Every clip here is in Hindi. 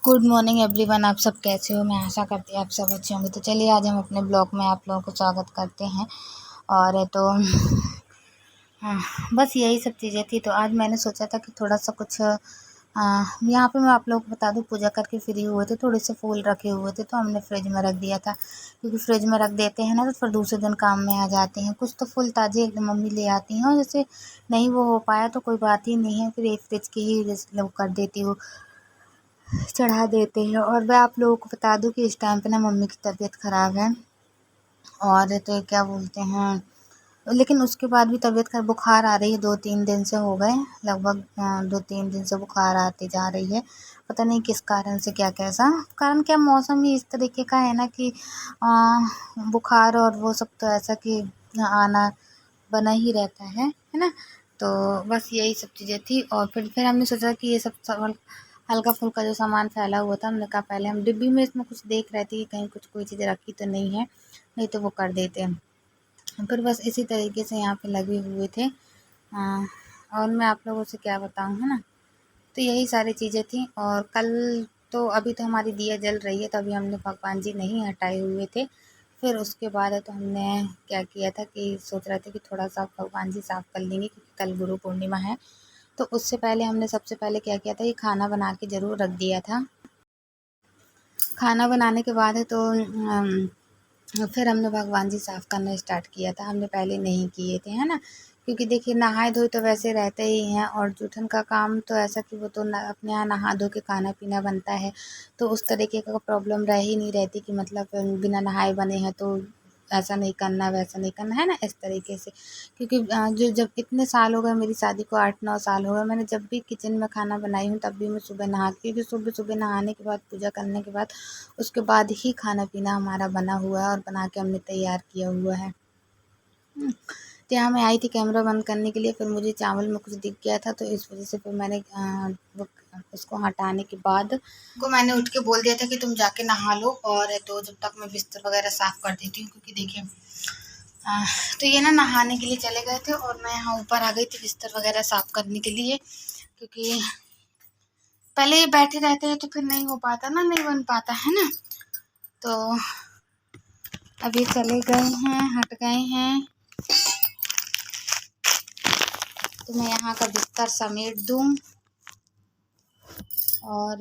Good morning everyone. आप सब कैसे हो? मैं आशा करती हूँ आप सब अच्छे होंगे। तो चलिए आज हम अपने ब्लॉग में आप लोगों को स्वागत करते हैं। और तो हाँ, बस यही सब चीज़ें थी। तो आज मैंने सोचा था कि थोड़ा सा कुछ यहाँ पे मैं आप लोगों को बता दूँ, पूजा करके फ्री हुए थे, थोड़े से फूल रखे हुए थे तो हमने फ्रिज में रख दिया था, क्योंकि फ्रिज में रख देते हैं ना तो फिर दूसरे दिन काम में आ जाते हैं। कुछ तो फूल ताज़े एकदम मम्मी ले आती हैं, और जैसे नहीं वो हो पाया तो कोई बात ही नहीं है, फिर एक फ्रिज की ही लोग कर देती हूँ, चढ़ा देते हैं। और मैं आप लोगों को बता दूं कि इस टाइम पे ना मम्मी की तबीयत ख़राब है, और तो क्या बोलते हैं, लेकिन उसके बाद भी तबीयत खराब, बुखार आ रही है, 2-3 दिन से हो गए लगभग, 2-3 दिन से बुखार आती जा रही है। पता नहीं किस कारण से, क्या कैसा कारण, क्या मौसम ही इस तरीके का है ना कि बुखार और वो सब, तो ऐसा कि आना बना ही रहता है ना। तो बस यही सब चीज़ें थी। और फिर हमने सोचा कि ये सब सवाल हल्का फुल्का जो सामान फैला हुआ था, हमने कहा पहले हम डिब्बी में इसमें कुछ देख रहे थे कि कहीं कुछ कोई चीज़ रखी तो नहीं है, नहीं तो वो कर देते हैं। फिर बस इसी तरीके से यहाँ पे लगे हुए थे। और मैं आप लोगों से क्या बताऊँ, है ना। तो यही सारी चीज़ें थी। और कल तो अभी तो हमारी दिया जल रही है, तो अभी हमने भगवान जी नहीं हटाए हुए थे। फिर उसके बाद है तो हमने क्या किया था कि सोच रहे थे कि थोड़ा सा भगवान जी साफ़ कर लेंगे, क्योंकि कल गुरु पूर्णिमा है। तो उससे पहले हमने सबसे पहले क्या किया था, ये खाना बना के ज़रूर रख दिया था। खाना बनाने के बाद है तो फिर हमने भगवान जी साफ़ करना स्टार्ट किया था। हमने पहले नहीं किए थे, है ना। क्योंकि देखिए नहाए धोए तो वैसे रहते ही हैं, और जूठन का काम तो ऐसा कि वो तो अपने यहाँ नहा धो के खाना पीना बनता है, तो उस तरीके का प्रॉब्लम रह ही नहीं रहती कि मतलब बिना नहाए बने हैं तो ऐसा नहीं करना वैसा नहीं करना, है ना, इस तरीके से। क्योंकि जो जब इतने साल हो गए मेरी शादी को, 8-9 साल हो गए, मैंने जब भी किचन में खाना बनाई हूँ तब भी मैं सुबह नहा, क्योंकि सुबह सुबह नहाने के बाद, पूजा करने के बाद, उसके बाद ही खाना पीना हमारा बना हुआ है और बना के हमने तैयार किया हुआ है। तो यहाँ मैं आई थी कैमरा बंद करने के लिए, फिर मुझे चावल में कुछ दिख गया था, तो इस वजह से फिर मैंने वो उसको हटाने के बाद को मैंने उठ के बोल दिया था कि तुम जाके नहा लो, और तो जब तक मैं बिस्तर वगैरह साफ़ कर देती हूँ, क्योंकि देखिए तो ये ना नहाने के लिए चले गए थे, और मैं यहाँ ऊपर आ गई थी बिस्तर वगैरह साफ़ करने के लिए, क्योंकि पहले ये बैठे रहते हैं तो फिर नहीं हो पाता ना, नहीं बन पाता है ना। तो अभी चले गए हैं, हट गए हैं, तो मैं यहाँ का बिस्तर समेट दूँ। और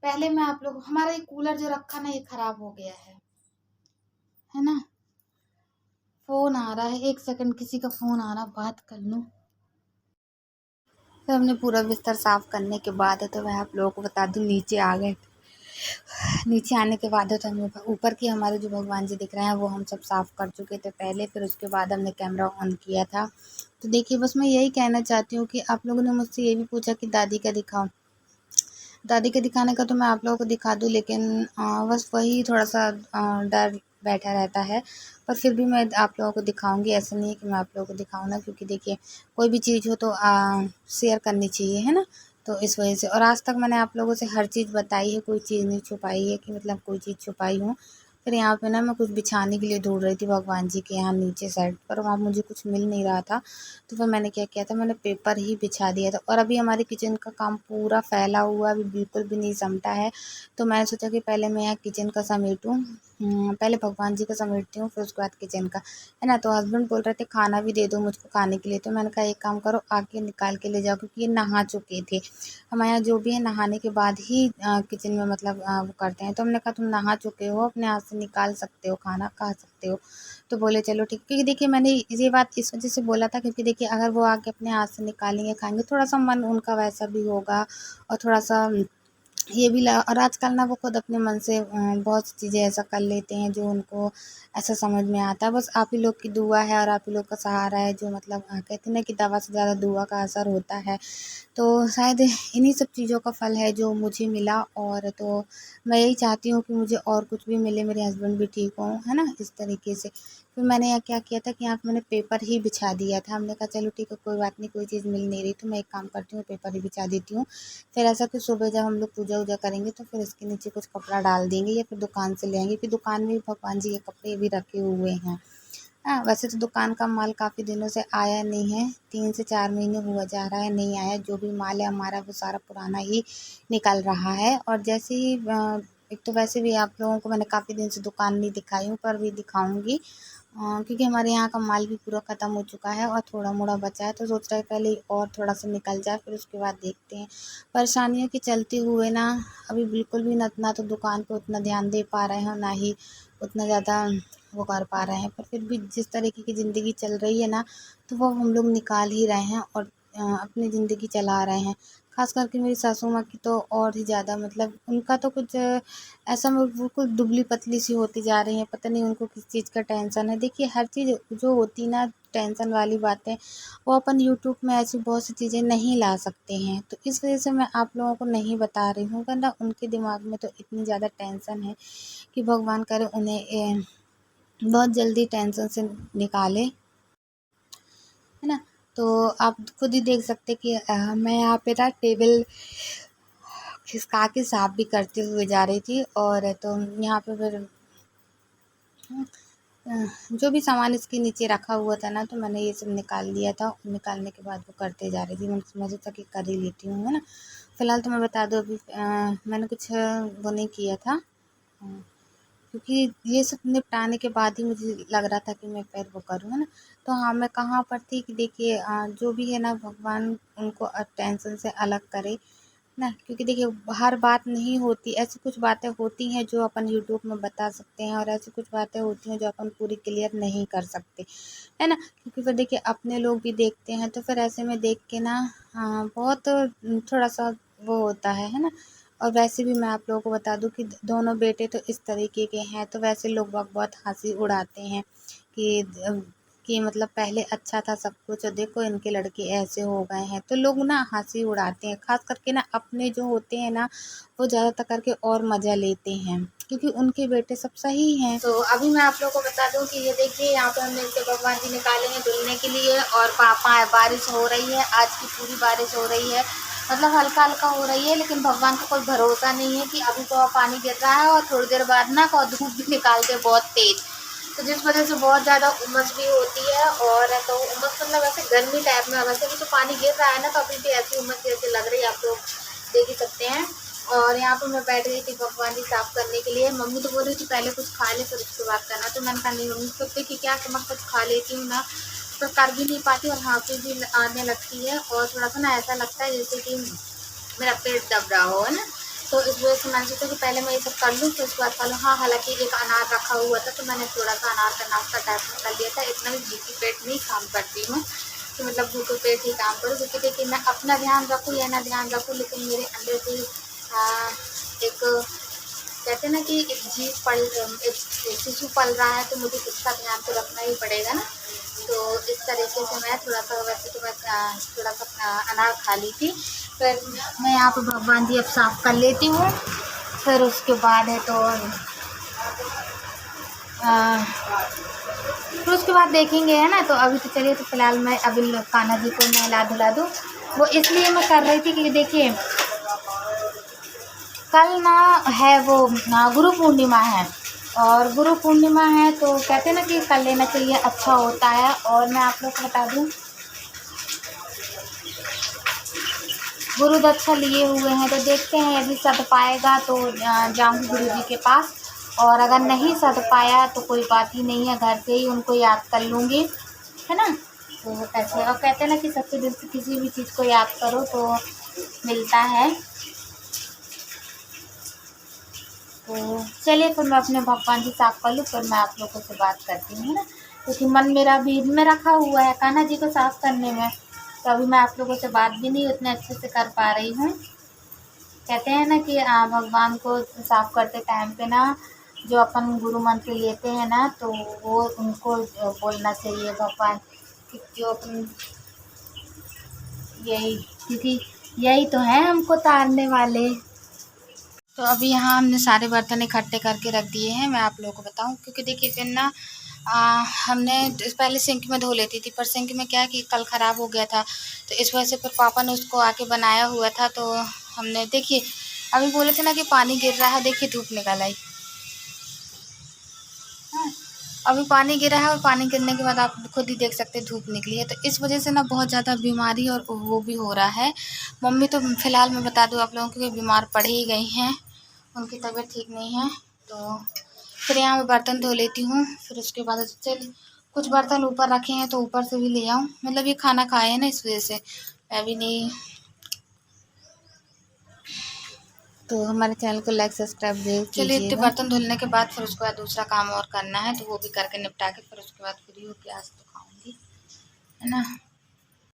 पहले मैं आप लोग, हमारा ये कूलर जो रखा ना, ये ख़राब हो गया है ना। फ़ोन आ रहा है, 1 सेकंड, किसी का फ़ोन आ रहा, बात कर लूँ। फिर हमने पूरा बिस्तर साफ़ करने के बाद है तो मैं आप लोगों को बता दूँ, नीचे आ गए। नीचे आने के बाद तो हमें ऊपर की हमारे जो भगवान जी दिख रहे हैं वो हम सब साफ़ कर चुके थे पहले, फिर उसके बाद हमने कैमरा ऑन किया था। तो देखिए बस मैं यही कहना चाहती हूँ कि आप लोगों ने मुझसे ये भी पूछा कि दादी का दिखाओ। दादी के दिखाने का तो मैं आप लोगों को दिखा दूँ, लेकिन बस वही थोड़ा-सा डर बैठा रहता है। पर फिर भी मैं आप लोगों को दिखाऊँगी, ऐसा नहीं है कि मैं आप लोगों को दिखाऊँ ना, क्योंकि देखिए कोई भी चीज़ हो तो शेयर करनी चाहिए, है ना? तो इस वजह से, और आज तक मैंने आप लोगों से हर चीज़ बताई है, कोई चीज़ नहीं छुपाई है कि मतलब कोई चीज़ छुपाई हूँ। फिर यहाँ पे ना मैं कुछ बिछाने के लिए ढूँढ रही थी भगवान जी के यहाँ नीचे साइड पर, वहाँ मुझे कुछ मिल नहीं रहा था। तो फिर मैंने क्या किया था, मैंने पेपर ही बिछा दिया था, और अभी हमारे किचन का काम पूरा फैला हुआ है, अभी बिल्कुल भी नहीं समटा है। तो मैंने सोचा कि पहले मैं यहाँ किचन का समेटूँ, पहले भगवान जी का समेटती हूँ, फिर उसके बाद किचन का, है ना। तो हस्बैंड बोल रहे थे खाना भी दे दो मुझको खाने के लिए, तो मैंने कहा एक काम करो, आके निकाल के ले जाओ, क्योंकि ये नहा चुके थे। हमारे यहाँ जो भी है नहाने के बाद ही किचन में मतलब वो करते हैं। तो हमने कहा तुम नहा चुके हो, अपने हाथ से निकाल सकते हो, खाना खा सकते हो। तो बोले चलो ठीक, क्योंकि देखिए मैंने ये बात इस वजह से बोला था, क्योंकि देखिए अगर वो आके अपने हाथ से निकालेंगे खाएँगे, थोड़ा-सा मन उनका वैसा भी होगा, और थोड़ा-सा ये भी ला, और आजकल ना वो खुद अपने मन से बहुत सी चीज़ें ऐसा कर लेते हैं जो उनको ऐसा समझ में आता है। बस आप ही लोग की दुआ है और आप ही लोग का सहारा है, जो मतलब कहते हैं ना कि दवा से ज़्यादा दुआ का असर होता है। तो शायद इन्हीं सब चीज़ों का फल है जो मुझे मिला, और तो मैं यही चाहती हूँ कि मुझे और कुछ भी मिले, मेरे हस्बैंड भी ठीक हों, है ना, इस तरीके से। फिर मैंने यहाँ क्या किया था कि यहाँ पे मैंने पेपर ही बिछा दिया था। हमने कहा चलो ठीक है, कोई बात नहीं, कोई चीज़ मिल नहीं रही तो मैं एक काम करती हूँ, पेपर ही बिछा देती हूँ। फिर ऐसा कि सुबह जब हम लोग पूजा वूजा करेंगे तो फिर इसके नीचे कुछ कपड़ा डाल देंगे, या फिर दुकान से ले आएँगे, क्योंकि दुकान में भी भगवान जी के कपड़े भी रखे हुए हैं। हाँ, वैसे तो दुकान का माल काफ़ी दिनों से आया नहीं है, 3 से 4 महीने हुआ जा रहा है नहीं आया। जो भी माल है हमारा वो सारा पुराना ही निकल रहा है। और जैसे ही एक तो वैसे भी आप लोगों को मैंने काफ़ी दिन से दुकान नहीं दिखाई हूँ, पर भी दिखाऊँगी क्योंकि हमारे यहाँ का माल भी पूरा ख़त्म हो चुका है और थोड़ा-मोड़ा बचा है, तो सोच रहे हैं पहले और थोड़ा-सा निकल जाए, फिर उसके बाद देखते हैं। परेशानियों के चलते हुए ना अभी बिल्कुल भी ना तो दुकान पे उतना ध्यान दे पा रहे हैं और ना ही उतना ज़्यादा वो कर पा रहे हैं। पर फिर भी जिस तरीके की ज़िंदगी चल रही है ना, तो वो हम लोग निकाल ही रहे हैं और अपनी ज़िंदगी चला रहे हैं। ख़ास करके मेरी सासू माँ की तो और ही ज़्यादा, मतलब उनका तो कुछ ऐसा बिल्कुल दुबली-पतली सी होती जा रही हैं, पता नहीं उनको किस चीज़ का टेंशन है। देखिए हर चीज़ जो होती ना टेंशन वाली बातें, वो अपन यूट्यूब में ऐसी बहुत सी चीज़ें नहीं ला सकते हैं। तो इस वज़ह से मैं आप लोगों को नहीं बता रही हूँ, वरना उनके दिमाग में तो इतनी ज़्यादा टेंशन है कि भगवान करे उन्हें बहुत जल्दी टेंशन से निकाले, है ना? तो आप खुद ही देख सकते कि मैं यहाँ पे ना टेबल खिसका के साफ़ भी करते हुए जा रही थी, और तो यहाँ पे फिर जो भी सामान इसके नीचे रखा हुआ था ना, तो मैंने ये सब निकाल लिया था। निकालने के बाद वो करते जा रही थी। मैंने सोचा कि कर ही लेती हूँ, है ना? फ़िलहाल तो मैं बता दूँ अभी मैंने कुछ वो नहीं किया था, क्योंकि ये सब निपटाने के बाद ही मुझे लग रहा था कि मैं फिर वो करूँ, है ना? तो हाँ, मैं कहाँ पर थी कि देखिए जो भी है ना भगवान उनको टेंशन से अलग करे ना, क्योंकि देखिए हर बात नहीं होती, ऐसी कुछ बातें होती हैं जो अपन यूट्यूब में बता सकते हैं और ऐसी कुछ बातें होती हैं जो अपन पूरी क्लियर नहीं कर सकते, है ना? क्योंकि फिर देखिए अपने लोग भी देखते हैं, तो फिर ऐसे में देख के ना बहुत थोड़ा-सा वो होता है ना? और वैसे भी मैं आप लोगों को बता दूँ कि दोनों बेटे तो इस तरीके के हैं, तो वैसे लोग बाग बहुत हँसी उड़ाते हैं कि कि मतलब पहले अच्छा था सब कुछ और देखो इनके लड़के ऐसे हो गए हैं। तो लोग ना हँसी उड़ाते हैं, ख़ास करके ना अपने जो होते हैं ना, वो ज़्यादातर करके और मज़ा लेते हैं, क्योंकि उनके बेटे सब सही हैं। तो अभी मैं आप लोगों को बता दूँ कि ये देखिए यहाँ पे हमने इसके भगवान जी निकाले हैं धुलने के लिए, और पापा बारिश हो रही है, आज की पूरी बारिश हो रही है। मतलब हल्का-हल्का हो रही है, लेकिन भगवान का कोई भरोसा नहीं है कि अभी तो पानी गिर रहा है और थोड़ी देर बाद ना धूप भी निकाल दे बहुत तेज़। तो जिस वजह से बहुत ज़्यादा उमस भी होती है, और तो उमस मतलब ऐसे गर्मी टाइप में, वैसे भी तो पानी गिर रहा है ना, तो अभी भी ऐसी उमस जैसे लग रही है, आप लोग देख ही सकते हैं। और यहाँ पर मैं बैठ गई थी भगवान जी साफ़ करने के लिए। मम्मी तो बोल रही थी पहले कुछ खा ले फिर उसके बाद करना, तो मैंने कहा नहीं मम्मी, सोचते कि क्या कि मैं कुछ खा लेती हूँ ना, तो कर भी नहीं पाती और हाँफी भी आने लगती है, और थोड़ा-सा ना ऐसा लगता है जैसे कि मेरा पेट दब रहा हो, है ना? तो इस वजह से मैंने सोचा कि पहले मैं ये सब कर लूँ, फिर उसके बाद खा लूँ। हाँ, हालाँकि एक अनार रखा हुआ था, तो मैंने थोड़ा-सा अनार का नाश्ता टाइप में कर लिया था। इतना भी भूखे पेट नहीं काम करती हूँ, कि मतलब भूखे पेट ही काम करूँ, क्योंकि देखिए मैं अपना ध्यान रखूँ या ना ध्यान रखूँ, लेकिन मेरे अंदर से एक कहते हैं ना कि एक जीव पल एक शिशु पल रहा है, तो मुझे उसका ध्यान तो रखना ही पड़ेगा ना। तो इस तरीके से मैं थोड़ा-सा, वैसे तो मैं थोड़ा-सा अनार खा ली थी। फिर मैं यहाँ पे भगवान जी अब साफ़ कर लेती हूँ, फिर उसके बाद है तो फिर उसके बाद देखेंगे, है ना? तो अभी तो चलिए, तो फ़िलहाल मैं अभी कान्हा जी को नहला-धुला दूँ। वो इसलिए मैं कर रही थी कि देखिए कल ना है वो गुरु पूर्णिमा है, और गुरु पूर्णिमा है तो कहते हैं ना कि कर लेना चाहिए, अच्छा होता है। और मैं आप लोग को बता दूँ, गुरु दक्षा लिए हुए हैं, तो देखते हैं यदि सध पाएगा तो जाऊँगी गुरु जी के पास, और अगर नहीं सध पाया तो कोई बात ही नहीं है, घर से ही उनको याद कर लूँगी, है ना? तो ऐसे, और कहते हैं ना कि सच्चे दिल से किसी भी चीज़ को याद करो तो मिलता है। तो चलिए, फिर मैं अपने भगवान जी साफ़ कर लूँ, फिर मैं आप लोगों से बात करती हूँ, है ना? क्योंकि मन मेरा भी में रखा हुआ है कान्हा जी को साफ़ करने में, तो अभी मैं आप लोगों से बात भी नहीं उतने अच्छे से कर पा रही हूँ। कहते हैं ना कि भगवान को साफ़ करते टाइम पे ना जो अपन गुरु मंत्र लेते हैं ना, तो वो उनको बोलना चाहिए, भगवान कि जो अपन यही, क्योंकि यही तो है हमको तारने वाले। तो अभी यहाँ हमने सारे बर्तन इकट्ठे करके रख दिए हैं, मैं आप लोगों को बताऊँ, क्योंकि देखिए फिर ना हमने पहले सिंक में धो लेती थी, पर सिंक में क्या है कि कल ख़राब हो गया था, तो इस वजह से फिर पापा ने उसको आके बनाया हुआ था, तो हमने देखिए अभी बोले थे ना कि पानी गिर रहा है, देखिए धूप निकल आई, हाँ, अभी पानी गिरा है और पानी गिरने के बाद आप खुद ही देख सकते हैं धूप निकली है, तो इस वजह से ना बहुत ज़्यादा बीमारी और वो भी हो रहा है। मम्मी तो फ़िलहाल मैं बता दूँ आप लोगों को कि बीमार पड़ ही गई हैं, उनकी तबीयत ठीक नहीं है। तो फिर यहाँ मैं बर्तन धो लेती हूँ, फिर उसके बाद चल कुछ बर्तन ऊपर रखे हैं तो ऊपर से भी ले आऊँ, मतलब ये खाना खाए हैं ना इस वजह से मैं भी नहीं। तो हमारे चैनल को लाइक सब्सक्राइब जरूर कीजिएगा। चलिए बर्तन धुलने के बाद फिर उसके बाद दूसरा काम और करना है, तो वो भी करके निपटा के फिर उसके बाद फ्री होकर आज तो खाऊंगी, है ना।